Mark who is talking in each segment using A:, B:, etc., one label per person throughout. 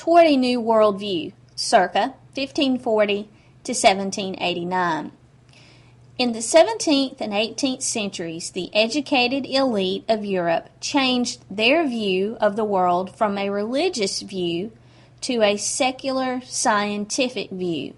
A: toward a new worldview, circa 1540 to 1789. In the 17th and 18th centuries, the educated elite of Europe changed their view of the world from a religious view to a secular scientific view.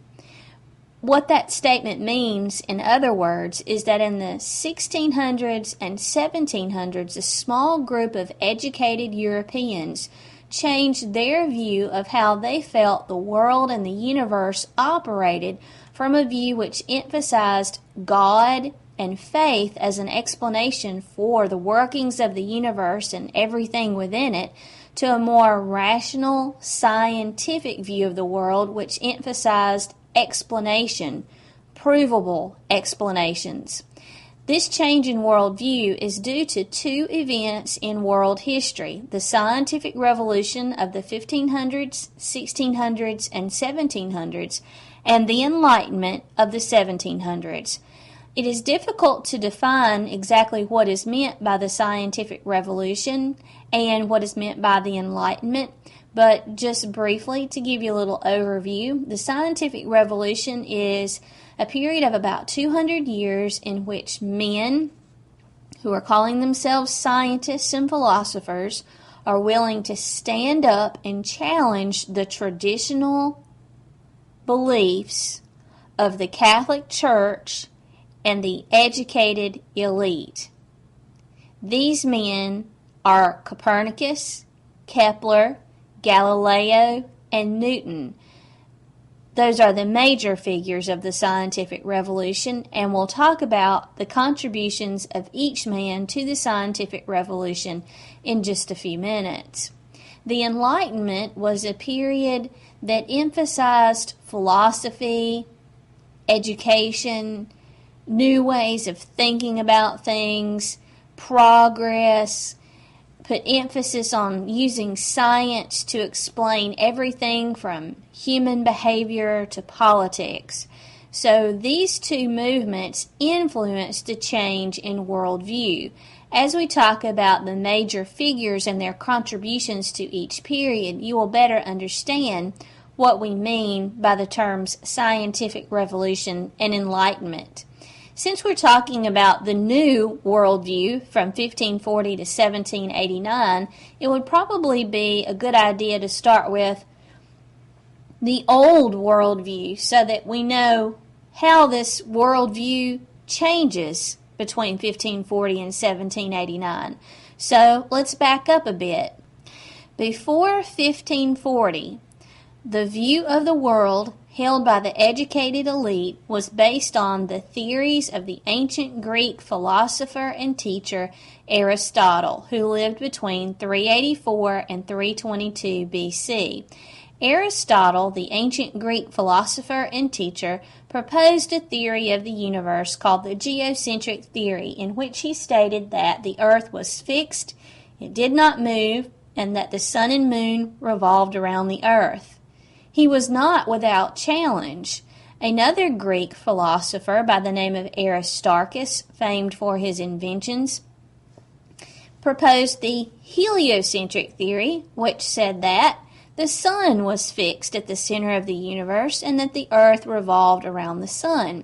A: What that statement means, in other words, is that in the 1600s and 1700s, a small group of educated Europeans changed their view of how they felt the world and the universe operated from a view which emphasized God and faith as an explanation for the workings of the universe and everything within it, to a more rational, scientific view of the world which emphasized explanation, provable explanations. This change in worldview is due to two events in world history: the scientific revolution of the 1500s, 1600s, and 1700s, and the Enlightenment of the 1700s. It is difficult to define exactly what is meant by the scientific revolution and what is meant by the Enlightenment, but just briefly to give you a little overview, the scientific revolution is a period of about 200 years in which men who are calling themselves scientists and philosophers are willing to stand up and challenge the traditional beliefs of the Catholic Church and the educated elite. These men are Copernicus, Kepler, Galileo, and Newton. Those are the major figures of the scientific revolution, and we'll talk about the contributions of each man to the scientific revolution in just a few minutes. The Enlightenment was a period that emphasized philosophy, education, new ways of thinking about things, progress, put emphasis on using science to explain everything from human behavior to politics. So these two movements influenced a change in worldview. As we talk about the major figures and their contributions to each period, you will better understand what we mean by the terms scientific revolution and enlightenment. Since we're talking about the new worldview from 1540 to 1789, it would probably be a good idea to start with the old worldview so that we know how this worldview changes between 1540 and 1789. So let's back up a bit. Before 1540, the view of the world held by the educated elite was based on the theories of the ancient Greek philosopher and teacher Aristotle, who lived between 384 and 322 BC. Aristotle, the ancient Greek philosopher and teacher, proposed a theory of the universe called the geocentric theory, in which he stated that the earth was fixed, it did not move, and that the sun and moon revolved around the earth. He was not without challenge. Another Greek philosopher by the name of Aristarchus, famed for his inventions, proposed the heliocentric theory, which said that the sun was fixed at the center of the universe and that the earth revolved around the sun.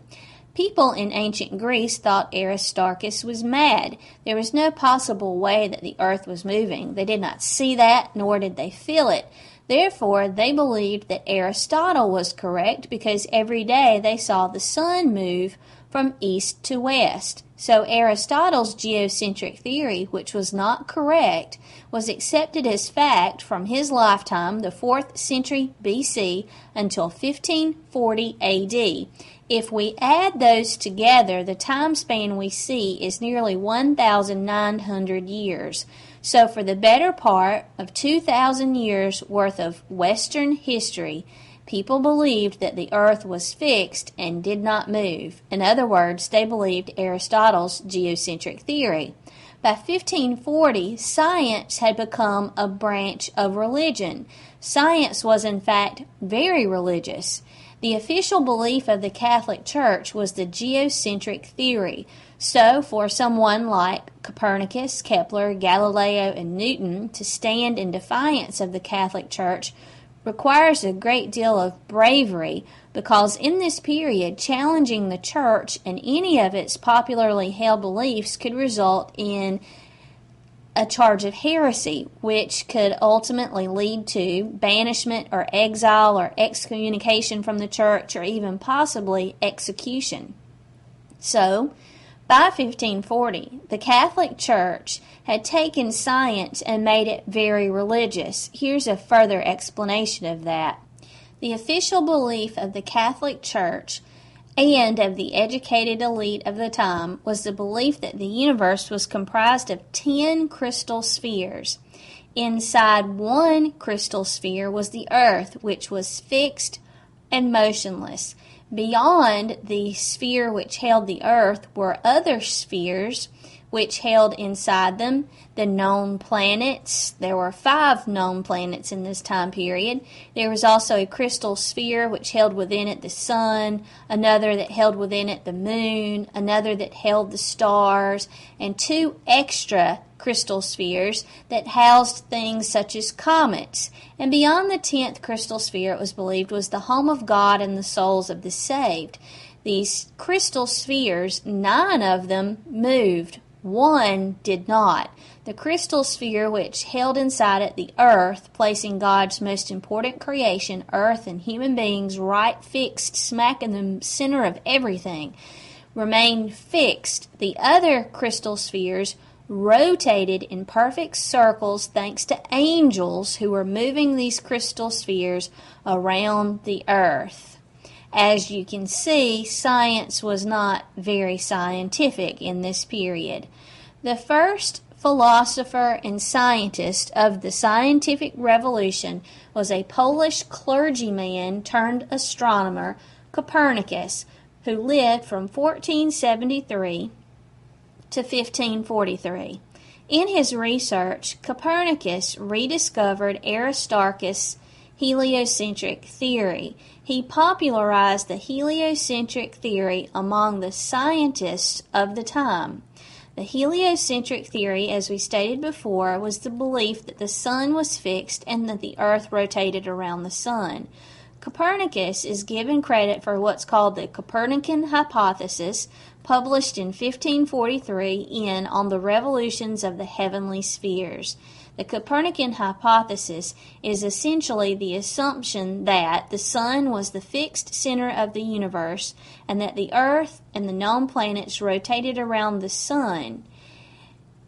A: People in ancient Greece thought Aristarchus was mad. There was no possible way that the earth was moving. They did not see that, nor did they feel it. Therefore, they believed that Aristotle was correct because every day they saw the sun move from east to west. So Aristotle's geocentric theory, which was not correct, was accepted as fact from his lifetime, the 4th century BC, until 1540 AD. If we add those together, the time span we see is nearly 1,900 years. So for the better part of 2,000 years worth of Western history, people believed that the earth was fixed and did not move. In other words, they believed Aristotle's geocentric theory. By 1540, science had become a branch of religion. Science was, in fact, very religious. The official belief of the Catholic Church was the geocentric theory. So, for someone like Copernicus, Kepler, Galileo, and Newton to stand in defiance of the Catholic Church requires a great deal of bravery, because in this period, challenging the church and any of its popularly held beliefs could result in a charge of heresy, which could ultimately lead to banishment or exile or excommunication from the church, or even possibly execution. So, by 1540, the Catholic Church had taken science and made it very religious. Here's a further explanation of that. The official belief of the Catholic Church and of the educated elite of the time was the belief that the universe was comprised of 10 crystal spheres. Inside one crystal sphere was the earth, which was fixed and motionless. Beyond the sphere which held the earth were other spheres which held inside them the known planets. There were 5 known planets in this time period. There was also a crystal sphere which held within it the sun, another that held within it the moon, another that held the stars, and 2 extra crystal spheres that housed things such as comets. And beyond the 10th crystal sphere, it was believed, was the home of God and the souls of the saved. These crystal spheres, 9 of them moved. 1 did not. The crystal sphere which held inside it the earth, placing God's most important creation, earth and human beings, right fixed smack in the center of everything, remained fixed. The other crystal spheres rotated in perfect circles thanks to angels who were moving these crystal spheres around the earth. As you can see, science was not very scientific in this period. The first philosopher and scientist of the scientific revolution was a Polish clergyman turned astronomer, Copernicus, who lived from 1473 to 1543. In his research, Copernicus rediscovered Aristarchus' heliocentric theory. He popularized the heliocentric theory among the scientists of the time. The heliocentric theory, as we stated before, was the belief that the sun was fixed and that the earth rotated around the sun. Copernicus is given credit for what's called the Copernican hypothesis, published in 1543 in On the Revolutions of the Heavenly Spheres. The Copernican hypothesis is essentially the assumption that the sun was the fixed center of the universe and that the earth and the known planets rotated around the sun.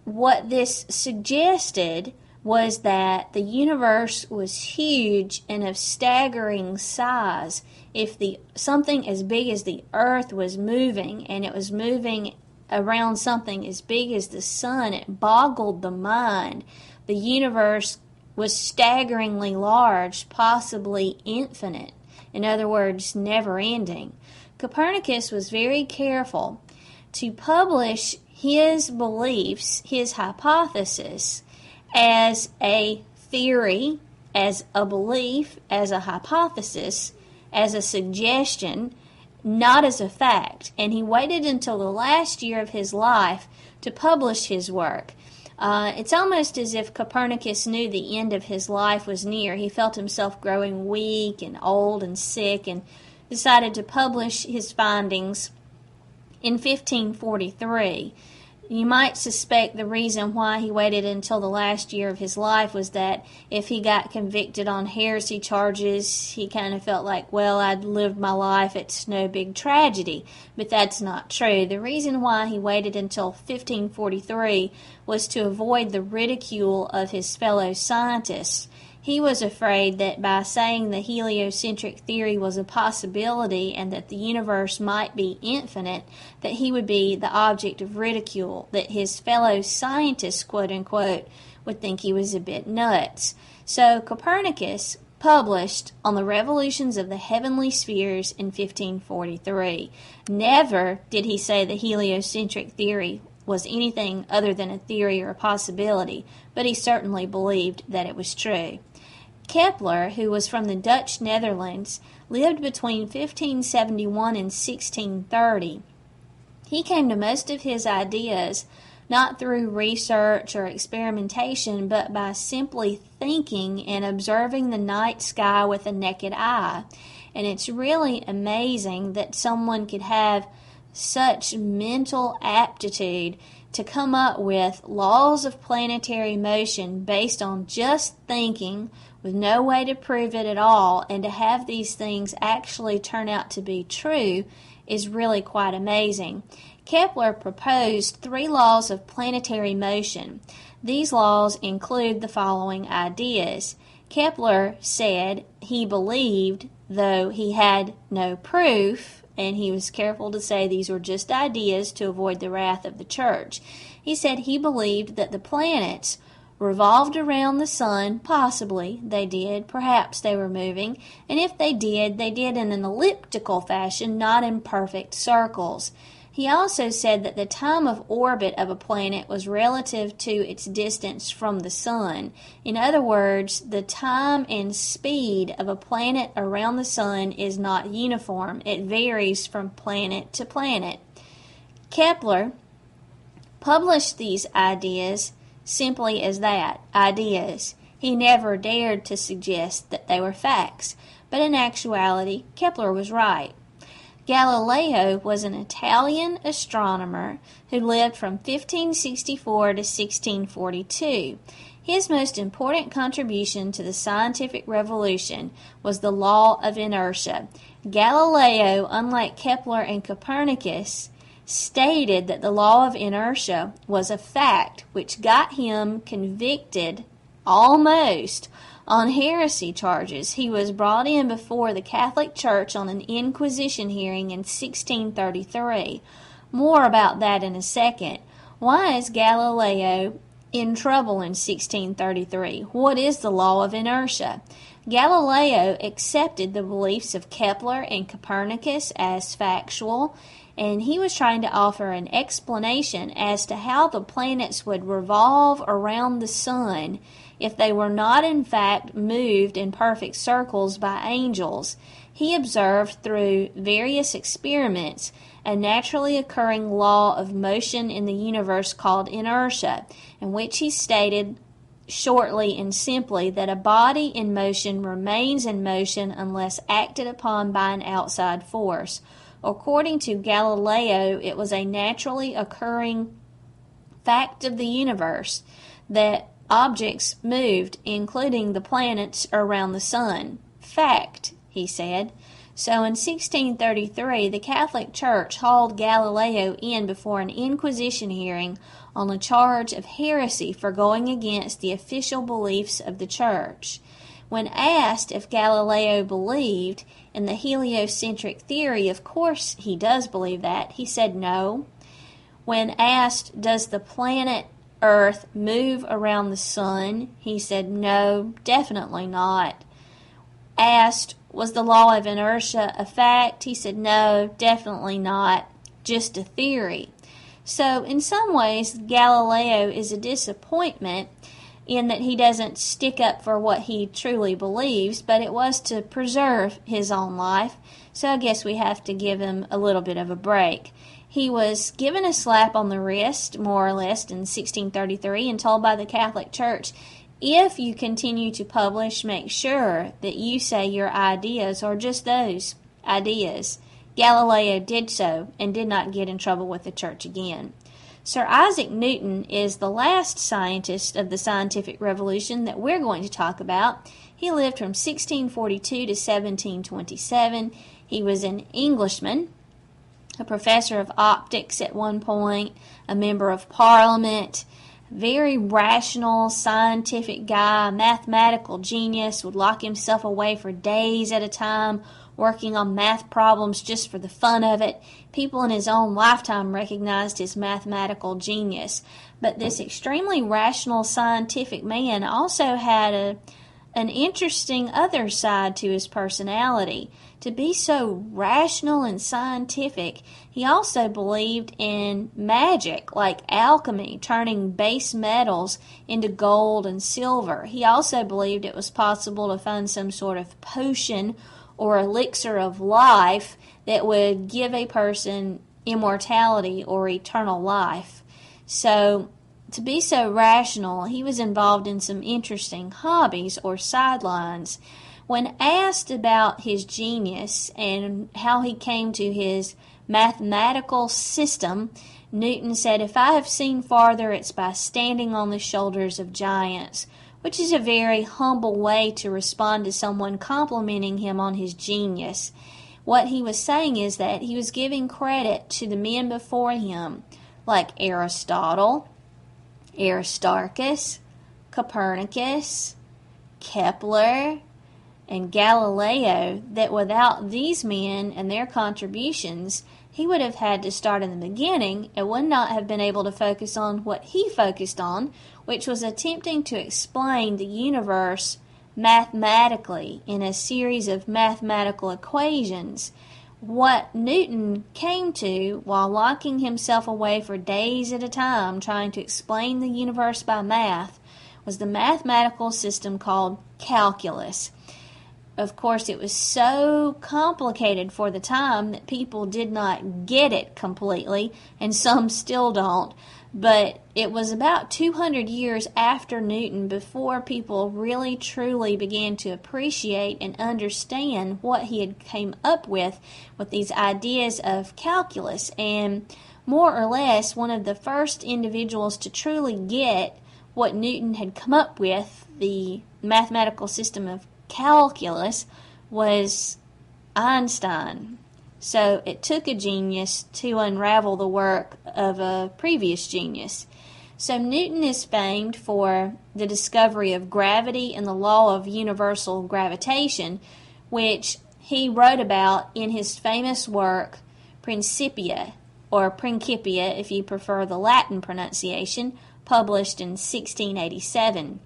A: What this suggested was that the universe was huge and of staggering size. If something as big as the earth was moving, and it was moving around something as big as the sun, it boggled the mind. The universe was staggeringly large, possibly infinite. In other words, never ending. Copernicus was very careful to publish his beliefs, his hypothesis, as a theory, as a belief, as a hypothesis, as a suggestion, not as a fact. And he waited until the last year of his life to publish his work. It's almost as if Copernicus knew the end of his life was near. He felt himself growing weak and old and sick and decided to publish his findings in 1543. You might suspect the reason why he waited until the last year of his life was that if he got convicted on heresy charges, he kind of felt like, well, I'd lived my life, it's no big tragedy. But that's not true. The reason why he waited until 1543 was to avoid the ridicule of his fellow scientists. He was afraid that by saying the heliocentric theory was a possibility and that the universe might be infinite, that he would be the object of ridicule, that his fellow scientists, quote-unquote, would think he was a bit nuts. So Copernicus published On the Revolutions of the Heavenly Spheres in 1543. Never did he say the heliocentric theory was anything other than a theory or a possibility, but he certainly believed that it was true. Kepler, who was from the Dutch Netherlands, lived between 1571 and 1630. He came to most of his ideas not through research or experimentation, but by simply thinking and observing the night sky with a naked eye. And it's really amazing that someone could have such mental aptitude to come up with laws of planetary motion based on just thinking with no way to prove it at all, and to have these things actually turn out to be true is really quite amazing. Kepler proposed 3 laws of planetary motion. These laws include the following ideas. Kepler said he believed, though he had no proof, and he was careful to say these were just ideas to avoid the wrath of the church. He said he believed that the planets revolved around the sun. Possibly they did, perhaps they were moving, and if they did in an elliptical fashion, not in perfect circles. He also said that the time of orbit of a planet was relative to its distance from the sun. In other words, the time and speed of a planet around the sun is not uniform. It varies from planet to planet. Kepler published these ideas simply as that, ideas. He never dared to suggest that they were facts, but in actuality, Kepler was right. Galileo was an Italian astronomer who lived from 1564 to 1642. His most important contribution to the scientific revolution was the law of inertia. Galileo, unlike Kepler and Copernicus, stated that the law of inertia was a fact, which got him convicted almost on heresy charges. He was brought in before the Catholic Church on an Inquisition hearing in 1633. More about that in a second. Why is Galileo in trouble in 1633? What is the law of inertia? Galileo accepted the beliefs of Kepler and Copernicus as factual, and he was trying to offer an explanation as to how the planets would revolve around the sun if they were not in fact moved in perfect circles by angels. He observed through various experiments a naturally occurring law of motion in the universe called inertia, in which he stated shortly and simply that a body in motion remains in motion unless acted upon by an outside force. According to Galileo, it was a naturally occurring fact of the universe that objects moved, including the planets around the sun. Fact, he said. So in 1633, the Catholic Church hauled Galileo in before an Inquisition hearing on a charge of heresy for going against the official beliefs of the Church. When asked if Galileo believed in the heliocentric theory, of course he does believe that, he said no. When asked, does the planet Earth move around the sun, he said no, definitely not. Asked, was the law of inertia a fact? He said no, definitely not, just a theory. So in some ways, Galileo is a disappointment in that he doesn't stick up for what he truly believes, but it was to preserve his own life, so I guess we have to give him a little bit of a break. He was given a slap on the wrist, more or less, in 1633 and told by the Catholic Church, if you continue to publish, make sure that you say your ideas are just those, ideas. Galileo did so and did not get in trouble with the church again. Sir Isaac Newton is the last scientist of the scientific revolution that we're going to talk about. He lived from 1642 to 1727. He was an Englishman, a professor of optics at one point, a member of Parliament, very rational, scientific guy, mathematical genius, would lock himself away for days at a time, working on math problems just for the fun of it. People in his own lifetime recognized his mathematical genius. But this extremely rational scientific man also had an interesting other side to his personality. To be so rational and scientific, he also believed in magic, like alchemy, turning base metals into gold and silver. He also believed it was possible to find some sort of potion or elixir of life that would give a person immortality or eternal life. So, to be so rational, he was involved in some interesting hobbies or sidelines. When asked about his genius and how he came to his mathematical system, Newton said, "If I have seen farther, it's by standing on the shoulders of giants," which is a very humble way to respond to someone complimenting him on his genius. What he was saying is that he was giving credit to the men before him, like Aristotle, Aristarchus, Copernicus, Kepler, and Galileo, that without these men and their contributions, he would have had to start in the beginning and would not have been able to focus on what he focused on, which was attempting to explain the universe mathematically in a series of mathematical equations. What Newton came to while locking himself away for days at a time trying to explain the universe by math was the mathematical system called calculus. Of course, it was so complicated for the time that people did not get it completely, and some still don't. But it was about 200 years after Newton before people really truly began to appreciate and understand what he had came up with these ideas of calculus. And more or less, one of the first individuals to truly get what Newton had come up with, the mathematical system of calculus, was Einstein. So it took a genius to unravel the work of a previous genius. So Newton is famed for the discovery of gravity and the law of universal gravitation, which he wrote about in his famous work Principia, or Principia if you prefer the Latin pronunciation, published in 1687.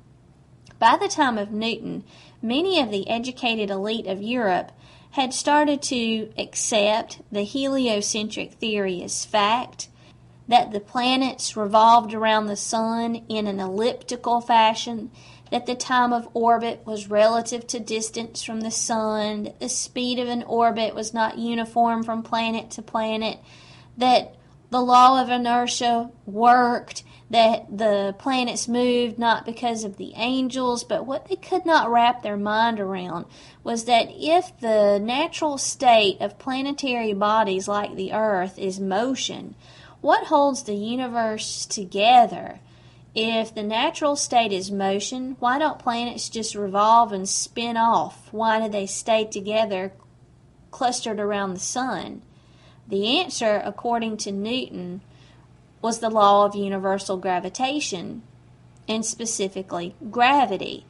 A: By the time of Newton, many of the educated elite of Europe had started to accept the heliocentric theory as fact, that the planets revolved around the sun in an elliptical fashion, that the time of orbit was relative to distance from the sun, that the speed of an orbit was not uniform from planet to planet, that the law of inertia worked, that the planets moved not because of the angels, but what they could not wrap their mind around was that if the natural state of planetary bodies like the Earth is motion, what holds the universe together? If the natural state is motion, why don't planets just revolve and spin off? Why do they stay together, clustered around the sun? The answer, according to Newton, was the law of universal gravitation, and specifically gravity.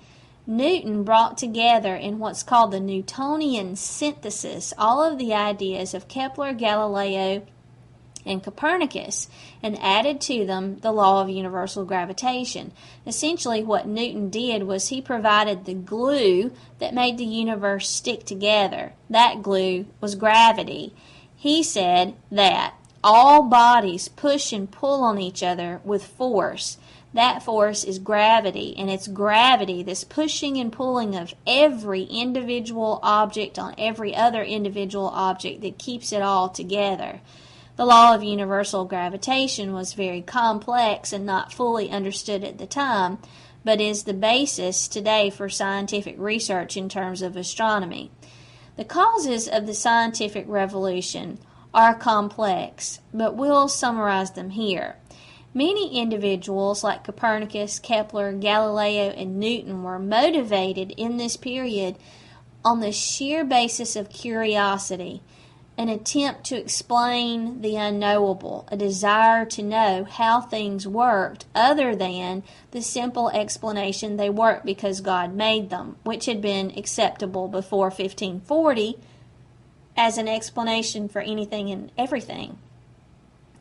A: Newton brought together in what's called the Newtonian synthesis all of the ideas of Kepler, Galileo, and Copernicus, and added to them the law of universal gravitation. Essentially what Newton did was he provided the glue that made the universe stick together. That glue was gravity. He said that all bodies push and pull on each other with force. That force is gravity, and it's gravity, this pushing and pulling of every individual object on every other individual object, that keeps it all together. The law of universal gravitation was very complex and not fully understood at the time, but is the basis today for scientific research in terms of astronomy. The causes of the scientific revolution are complex, but we'll summarize them here. Many individuals like Copernicus, Kepler, Galileo, and Newton were motivated in this period on the sheer basis of curiosity, an attempt to explain the unknowable, a desire to know how things worked other than the simple explanation they work because God made them, which had been acceptable before 1540 as an explanation for anything and everything.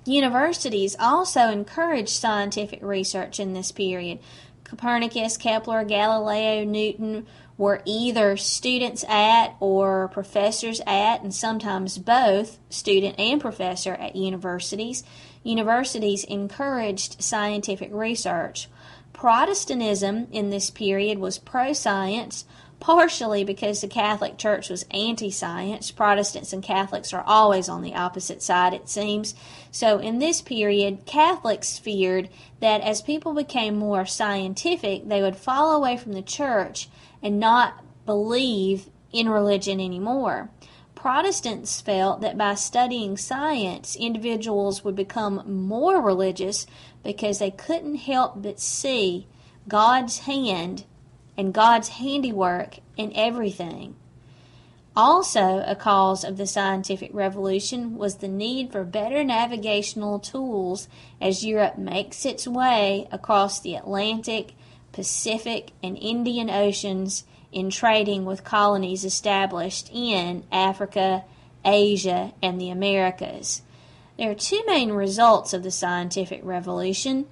A: Universities also encouraged scientific research in this period. Copernicus, Kepler, Galileo, Newton were either students at or professors at, and sometimes both, student and professor at universities. Universities encouraged scientific research. Protestantism in this period was pro-science, partially because the Catholic Church was anti-science. Protestants and Catholics are always on the opposite side, it seems. So in this period, Catholics feared that as people became more scientific, they would fall away from the church and not believe in religion anymore. Protestants felt that by studying science, individuals would become more religious because they couldn't help but see God's hand and God's handiwork in everything. Also, a cause of the scientific revolution was the need for better navigational tools as Europe makes its way across the Atlantic, Pacific, and Indian Oceans in trading with colonies established in Africa, Asia, and the Americas. There are two main results of the scientific revolution: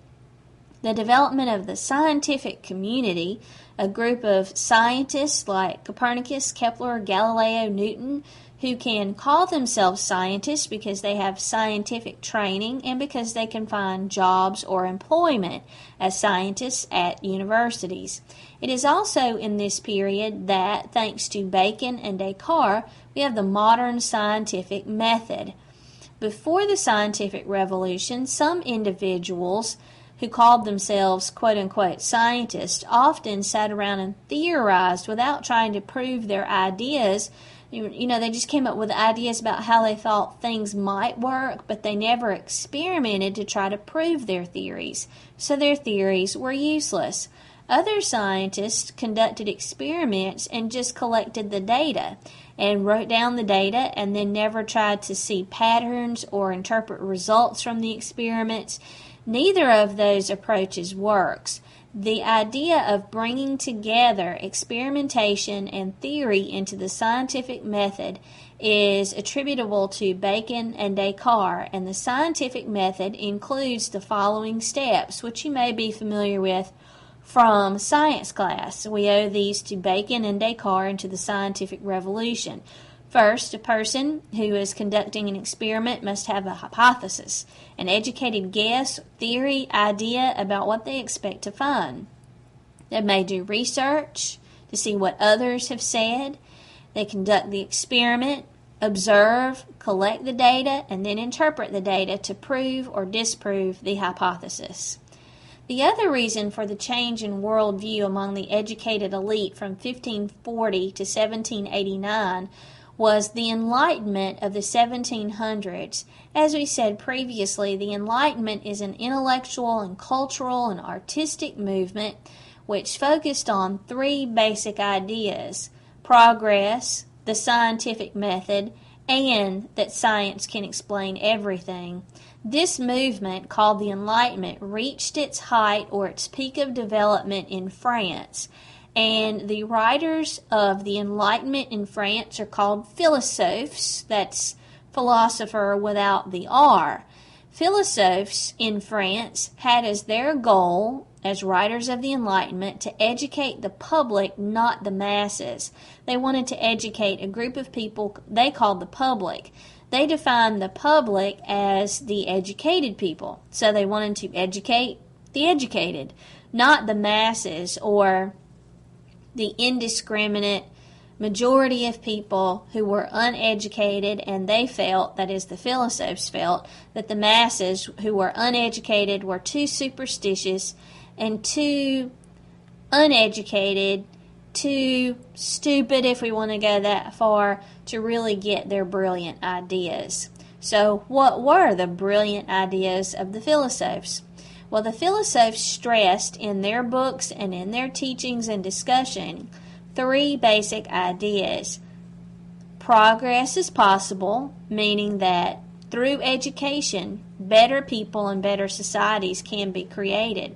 A: the development of the scientific community, a group of scientists like Copernicus, Kepler, Galileo, Newton, who can call themselves scientists because they have scientific training and because they can find jobs or employment as scientists at universities. It is also in this period that, thanks to Bacon and Descartes, we have the modern scientific method. Before the scientific revolution, some individuals who called themselves quote-unquote scientists often sat around and theorized without trying to prove their ideas. They just came up with ideas about how they thought things might work, but they never experimented to try to prove their theories. So their theories were useless. Other scientists conducted experiments and just collected the data and wrote down the data and then never tried to see patterns or interpret results from the experiments. Neither of those approaches works. The idea of bringing together experimentation and theory into the scientific method is attributable to Bacon and Descartes, and the scientific method includes the following steps, which you may be familiar with from science class. We owe these to Bacon and Descartes and to the scientific revolution. First, a person who is conducting an experiment must have a hypothesis, an educated guess, theory, idea about what they expect to find. They may do research to see what others have said. They conduct the experiment, observe, collect the data, and then interpret the data to prove or disprove the hypothesis. The other reason for the change in worldview among the educated elite from 1540 to 1789 was the Enlightenment of the 1700s. As we said previously, the Enlightenment is an intellectual and cultural and artistic movement which focused on three basic ideas: progress, the scientific method, and that science can explain everything. This movement, called the Enlightenment, reached its height or its peak of development in France. And the writers of the Enlightenment in France are called philosophes. That's philosopher without the R. Philosophes in France had as their goal, as writers of the Enlightenment, to educate the public, not the masses. They wanted to educate a group of people they called the public. They defined the public as the educated people. So they wanted to educate the educated, not the masses or the indiscriminate majority of people who were uneducated, and they felt, that is the philosophes felt, that the masses who were uneducated were too superstitious and too uneducated, too stupid, if we want to go that far, to really get their brilliant ideas. So what were the brilliant ideas of the philosophes? Well, the philosophes stressed in their books and in their teachings and discussion three basic ideas. Progress is possible, meaning that through education, better people and better societies can be created.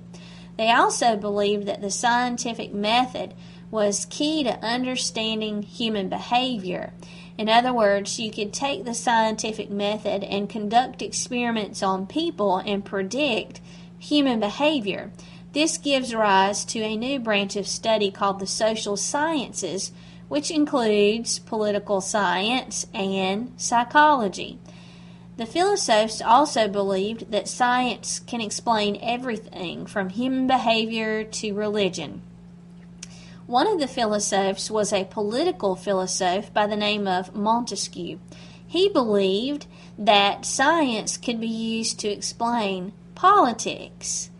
A: They also believed that the scientific method was key to understanding human behavior. In other words, you could take the scientific method and conduct experiments on people and predict human behavior. This gives rise to a new branch of study called the social sciences, which includes political science and psychology. The philosophes also believed that science can explain everything from human behavior to religion. One of the philosophers was a political philosopher by the name of Montesquieu. He believed that science could be used to explain politics.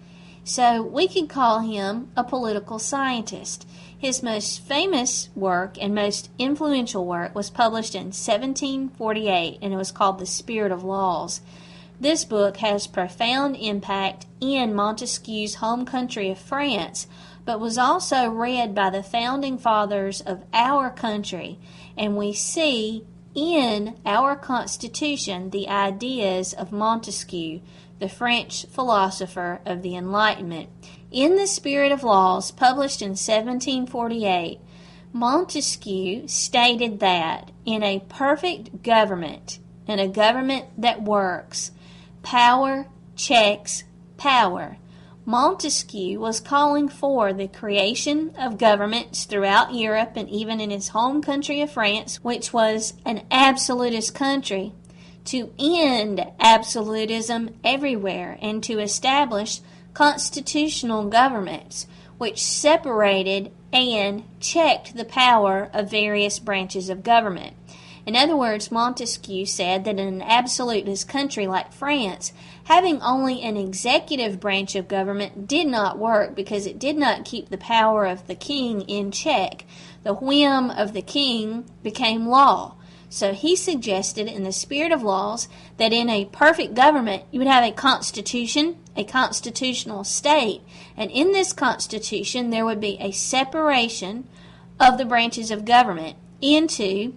A: So we could call him a political scientist. His most famous work and most influential work was published in 1748, and it was called The Spirit of Laws. This book has profound impact in Montesquieu's home country of France, but was also read by the founding fathers of our country, and we see in our Constitution the ideas of Montesquieu, the French philosopher of the Enlightenment. In The Spirit of Laws, published in 1748, Montesquieu stated that in a perfect government, in a government that works, power checks power. Montesquieu was calling for the creation of governments throughout Europe and even in his home country of France, which was an absolutist country, to end absolutism everywhere and to establish constitutional governments which separated and checked the power of various branches of government. In other words, Montesquieu said that in an absolutist country like France, having only an executive branch of government did not work because it did not keep the power of the king in check. The whim of the king became law. So he suggested in The Spirit of Laws that in a perfect government you would have a constitution, a constitutional state, and in this constitution there would be a separation of the branches of government into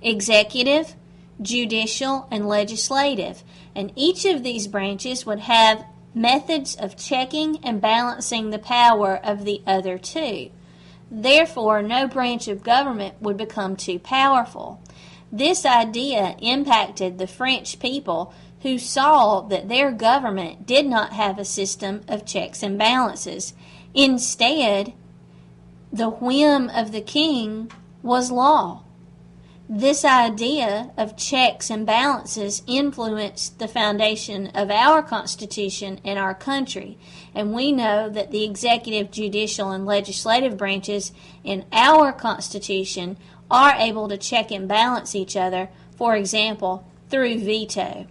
A: executive, judicial, and legislative, and each of these branches would have methods of checking and balancing the power of the other two. Therefore, no branch of government would become too powerful. This idea impacted the French people, who saw that their government did not have a system of checks and balances. Instead, the whim of the king was law. This idea of checks and balances influenced the foundation of our Constitution and our country, and we know that the executive, judicial, and legislative branches in our Constitution are able to check and balance each other, for example, through veto.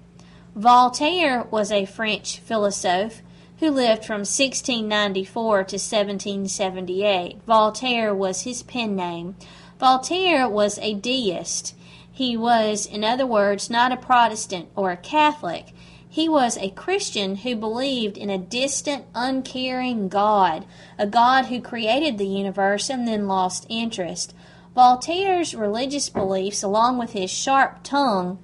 A: Voltaire was a French philosopher who lived from 1694 to 1778. Voltaire was his pen name. Voltaire was a deist. He was, in other words, not a Protestant or a Catholic. He was a Christian who believed in a distant, uncaring God, a God who created the universe and then lost interest. Voltaire's religious beliefs, along with his sharp tongue,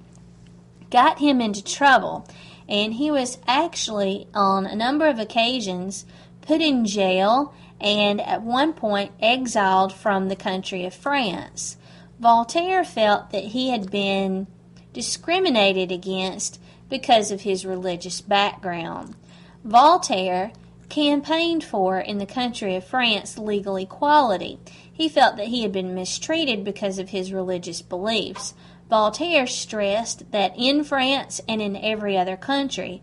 A: got him into trouble, and he was actually, on a number of occasions, put in jail and at one point exiled from the country of France. Voltaire felt that he had been discriminated against because of his religious background. Voltaire campaigned for, in the country of France, legal equality. He felt that he had been mistreated because of his religious beliefs. Voltaire stressed that in France and in every other country,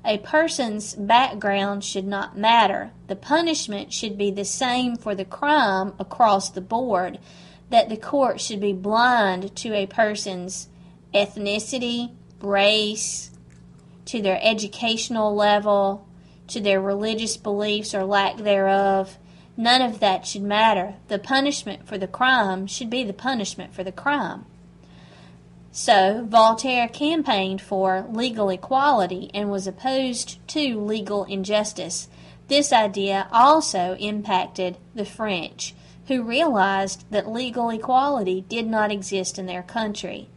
A: a person's background should not matter. The punishment should be the same for the crime across the board, that the court should be blind to a person's ethnicity, race, to their educational level, to their religious beliefs or lack thereof. None of that should matter. The punishment for the crime should be the punishment for the crime. So, Voltaire campaigned for legal equality and was opposed to legal injustice. This idea also impacted the French, who realized that legal equality did not exist in their country.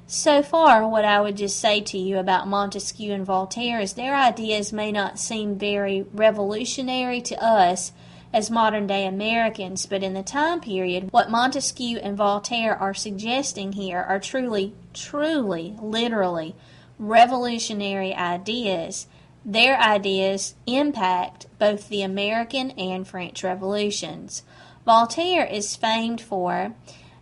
A: So far, what I would just say to you about Montesquieu and Voltaire is their ideas may not seem very revolutionary to us as modern-day Americans, but in the time period, what Montesquieu and Voltaire are suggesting here are truly, literally revolutionary ideas. Their ideas impact both the American and French revolutions. Voltaire is famed for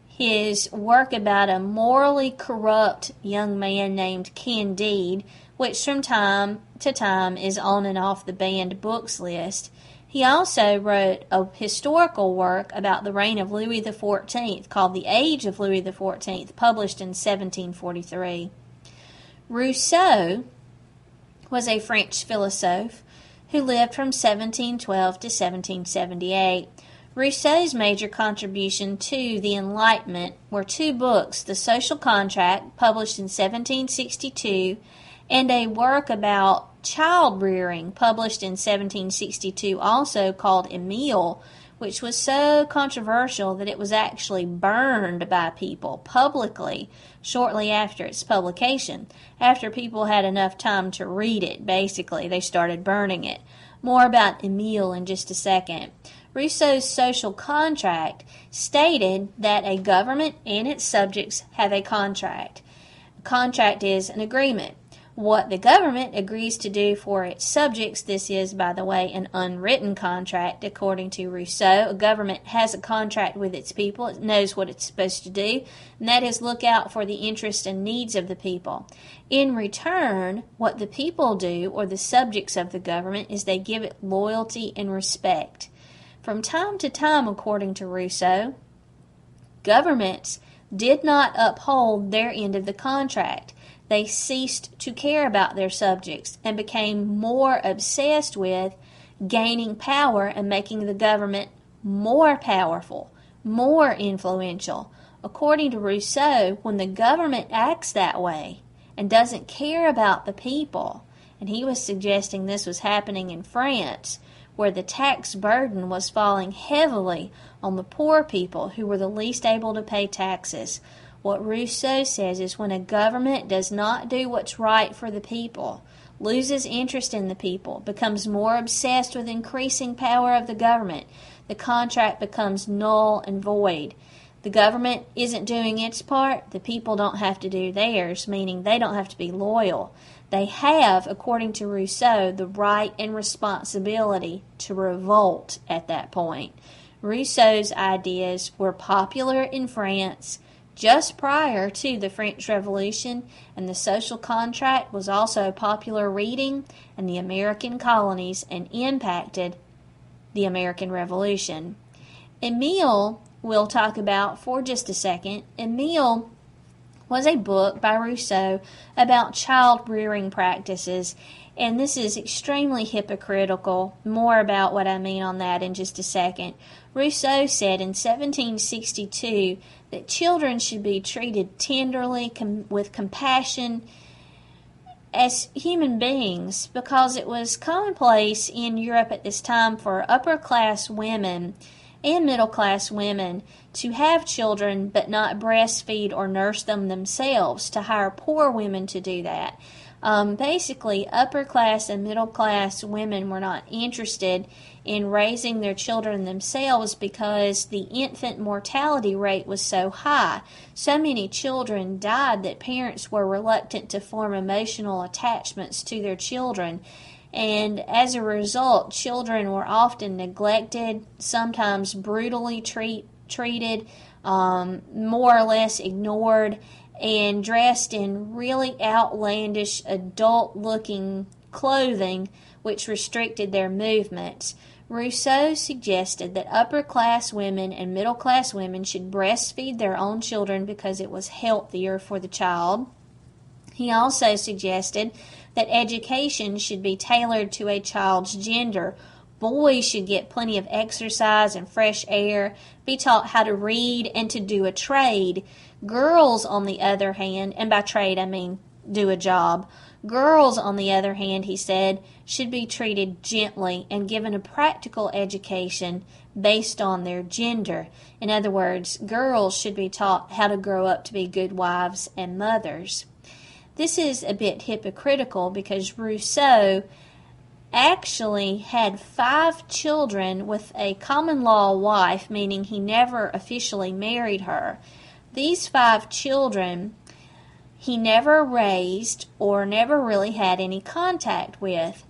A: his work about a morally corrupt young man named Candide, which from time to time is on and off the banned books list. He also wrote a historical work about the reign of Louis XIV called The Age of Louis XIV, published in 1743. Rousseau was a French philosopher who lived from 1712 to 1778. Rousseau's major contribution to the Enlightenment were two books, The Social Contract, published in 1762, and a work about child rearing, published in 1762, also called Emile, which was so controversial that it was actually burned by people publicly shortly after its publication. After people had enough time to read it, basically, they started burning it. More about Emile in just a second. Rousseau's social contract stated that a government and its subjects have a contract. A contract is an agreement. What the government agrees to do for its subjects, this is, by the way, an unwritten contract, according to Rousseau. A government has a contract with its people. It knows what it's supposed to do, and that is look out for the interests and needs of the people. In return, what the people do, or the subjects of the government, is they give it loyalty and respect. From time to time, according to Rousseau, governments did not uphold their end of the contract. They ceased to care about their subjects and became more obsessed with gaining power and making the government more powerful, more influential. According to Rousseau, when the government acts that way and doesn't care about the people, and he was suggesting this was happening in France, where the tax burden was falling heavily on the poor people who were the least able to pay taxes. What Rousseau says is when a government does not do what's right for the people, loses interest in the people, becomes more obsessed with increasing power of the government, the contract becomes null and void. The government isn't doing its part, the people don't have to do theirs, meaning they don't have to be loyal. They have, according to Rousseau, the right and responsibility to revolt at that point. Rousseau's ideas were popular in France just prior to the French Revolution, and the social contract was also popular reading in the American colonies and impacted the American Revolution. Emile, we'll talk about for just a second. Emile was a book by Rousseau about child rearing practices, and this is extremely hypocritical. More about what I mean on that in just a second. Rousseau said in 1762 that children should be treated tenderly, with compassion, as human beings, because it was commonplace in Europe at this time for upper-class women and middle-class women to have children but not breastfeed or nurse them themselves, to hire poor women to do that. Basically, upper-class and middle-class women were not interested in raising their children themselves because the infant mortality rate was so high. So many children died that parents were reluctant to form emotional attachments to their children. And as a result, children were often neglected, sometimes brutally treated, more or less ignored, and dressed in really outlandish, adult-looking clothing, which restricted their movements. Rousseau suggested that upper-class women and middle-class women should breastfeed their own children because it was healthier for the child. He also suggested that education should be tailored to a child's gender. Boys should get plenty of exercise and fresh air, be taught how to read and to do a trade. Girls, on the other hand, and by trade I mean do a job, girls, on the other hand, he said, should be treated gently and given a practical education based on their gender. In other words, girls should be taught how to grow up to be good wives and mothers. This is a bit hypocritical because Rousseau actually had 5 children with a common law wife, meaning he never officially married her. These 5 children he never raised or never really had any contact with.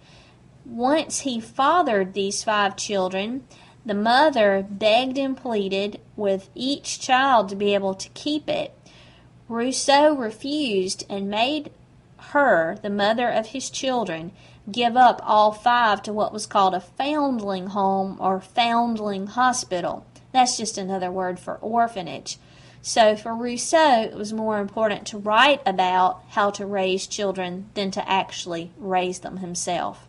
A: Once he fathered these 5 children, the mother begged and pleaded with each child to be able to keep it. Rousseau refused and made her, the mother of his children, give up all 5 to what was called a foundling home or foundling hospital. That's just another word for orphanage. So for Rousseau, it was more important to write about how to raise children than to actually raise them himself.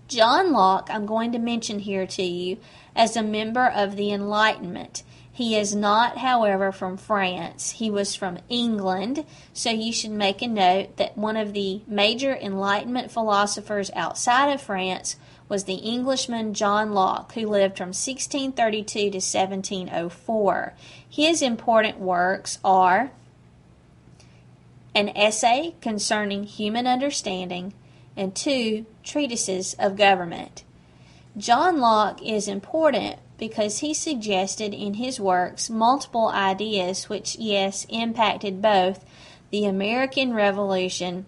A: John Locke, I'm going to mention here to you as a member of the Enlightenment. He is not, however, from France. He was from England, so you should make a note that one of the major Enlightenment philosophers outside of France was the Englishman John Locke, who lived from 1632 to 1704. His important works are an essay concerning human understanding and 2 treatises of government. John Locke is important because he suggested in his works multiple ideas which, yes, impacted both the American Revolution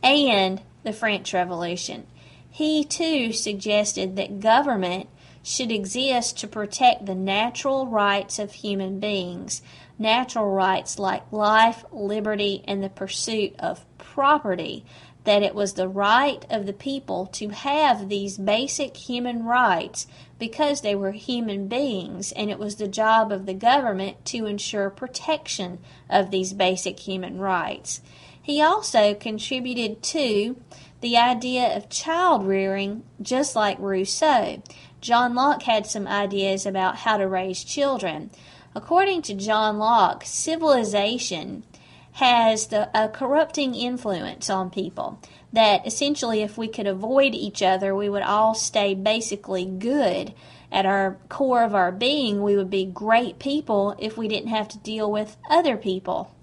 A: and the French Revolution. He, too, suggested that government should exist to protect the natural rights of human beings, natural rights like life, liberty, and the pursuit of property, that it was the right of the people to have these basic human rights because they were human beings, and it was the job of the government to ensure protection of these basic human rights. He also contributed to the idea of child rearing, just like Rousseau. John Locke had some ideas about how to raise children. According to John Locke, civilization has a corrupting influence on people, that essentially if we could avoid each other, we would all stay basically good. At our core of our being, we would be great people if we didn't have to deal with other people.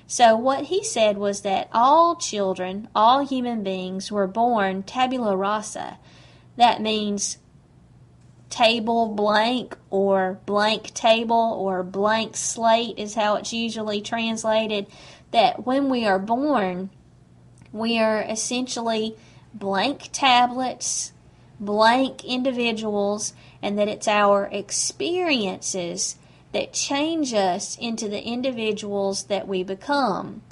A: So what he said was that all children, all human beings, were born tabula rasa. That means table blank or blank table or blank slate is how it's usually translated. That when we are born, we are essentially blank tablets, blank individuals, and that it's our experiences that change us into the individuals that we become.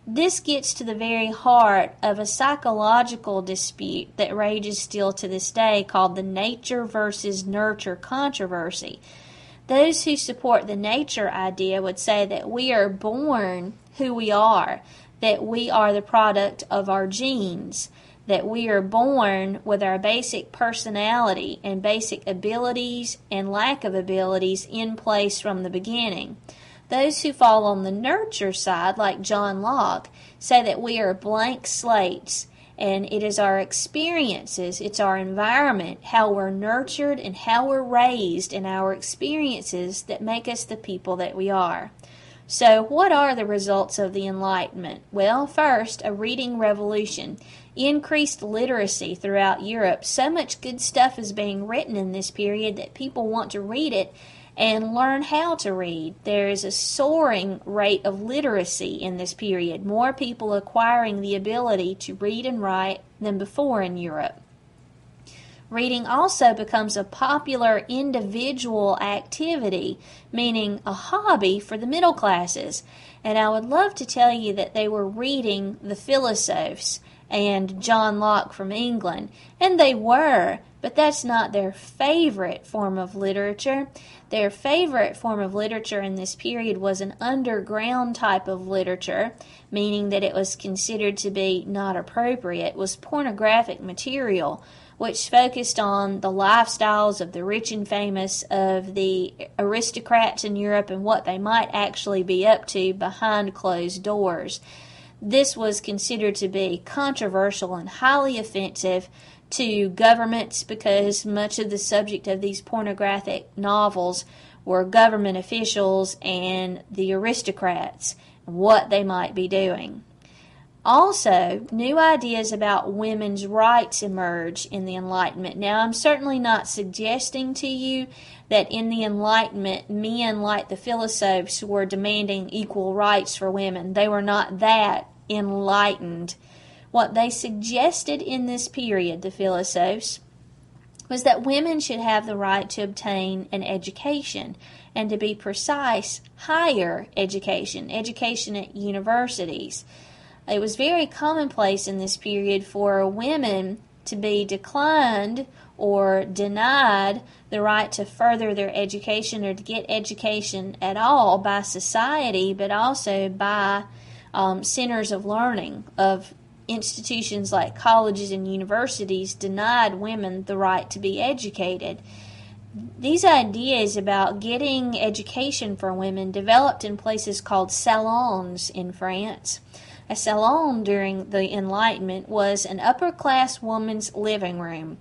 A: This gets to the very heart of a psychological dispute that rages still to this day called the nature versus nurture controversy. Those who support the nature idea would say that we are born who we are, that we are the product of our genes, that we are born with our basic personality and basic abilities and lack of abilities in place from the beginning. Those who fall on the nurture side, like John Locke, say that we are blank slates, and it is our experiences, it's our environment, how we're nurtured and how we're raised, and our experiences that make us the people that we are. So what are the results of the Enlightenment? Well, first, a reading revolution, increased literacy throughout Europe. So much good stuff is being written in this period that people want to read it and learn how to read. There is a soaring rate of literacy in this period, more people acquiring the ability to read and write than before in Europe. Reading also becomes a popular individual activity, meaning a hobby for the middle classes. And I would love to tell you that they were reading the Philosophes and John Locke from England, and they were, but that's not their favorite form of literature. Their favorite form of literature in this period was an underground type of literature, meaning that it was considered to be not appropriate. It was pornographic material, which focused on the lifestyles of the rich and famous, of the aristocrats in Europe, and what they might actually be up to behind closed doors. This was considered to be controversial and highly offensive to governments because much of the subject of these pornographic novels were government officials and the aristocrats and what they might be doing. Also, new ideas about women's rights emerge in the Enlightenment. Now, I'm certainly not suggesting to you that in the Enlightenment, men like the Philosophes were demanding equal rights for women. They were not that enlightened. What they suggested in this period, the Philosophes, was that women should have the right to obtain an education, and to be precise, higher education, education at universities. It was very commonplace in this period for women to be declined or denied the right to further their education or to get education at all by society, but also by centers of learning, of institutions like colleges and universities denied women the right to be educated. These ideas about getting education for women developed in places called salons in France. A salon during the Enlightenment was an upper-class woman's living room,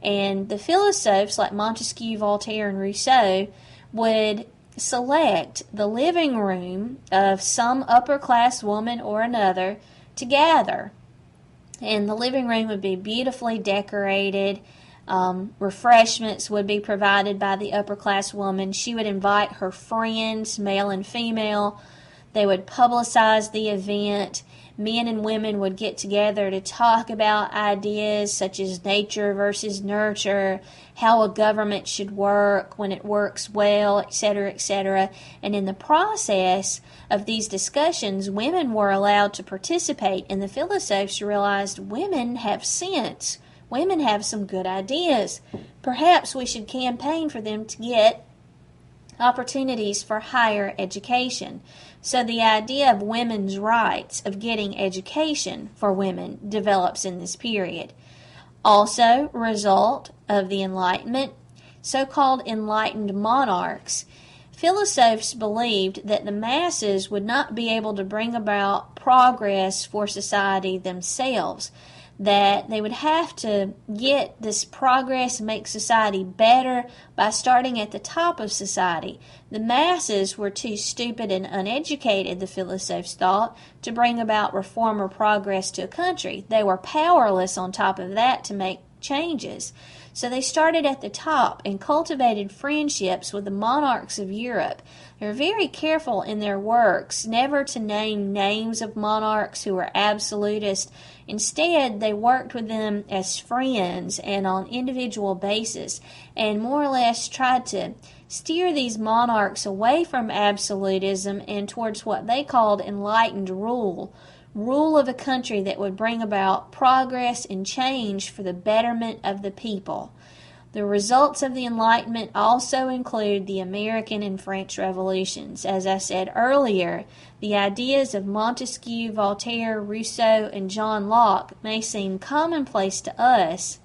A: and the philosophes like Montesquieu, Voltaire, and Rousseau would select the living room of some upper-class woman or another to gather. And the living room would be beautifully decorated. Refreshments would be provided by the upper-class woman. She would invite her friends, male and female. They would publicize the event. Men and women would get together to talk about ideas such as nature versus nurture, how a government should work when it works well, etc., etc. And in the process of these discussions, women were allowed to participate, and the philosophes realized women have sense. Women have some good ideas. Perhaps we should campaign for them to get opportunities for higher education. So the idea of women's rights, of getting education for women, develops in this period. Also, result of the Enlightenment, so-called enlightened monarchs. Philosophers believed that the masses would not be able to bring about progress for society themselves, that they would have to get this progress and make society better by starting at the top of society. The masses were too stupid and uneducated, the philosophers thought, to bring about reform or progress to a country. They were powerless on top of that to make changes. So they started at the top and cultivated friendships with the monarchs of Europe. They were very careful in their works never to name names of monarchs who were absolutist. Instead, they worked with them as friends and on individual basis, and more or less tried to steer these monarchs away from absolutism and towards what they called enlightened rule of a country that would bring about progress and change for the betterment of the people. The results of the Enlightenment also include the American and French revolutions. As I said earlier, the ideas of Montesquieu, Voltaire, Rousseau, and John Locke may seem commonplace to us,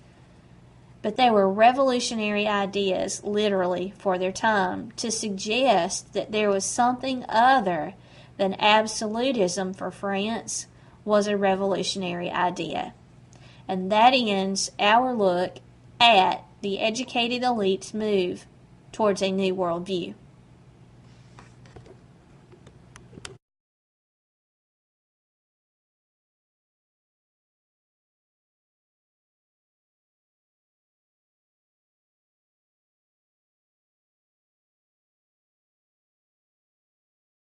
A: but they were revolutionary ideas, literally, for their time, to suggest that there was something other than absolutism for France was a revolutionary idea. And that ends our look at the educated elite's move towards a new worldview.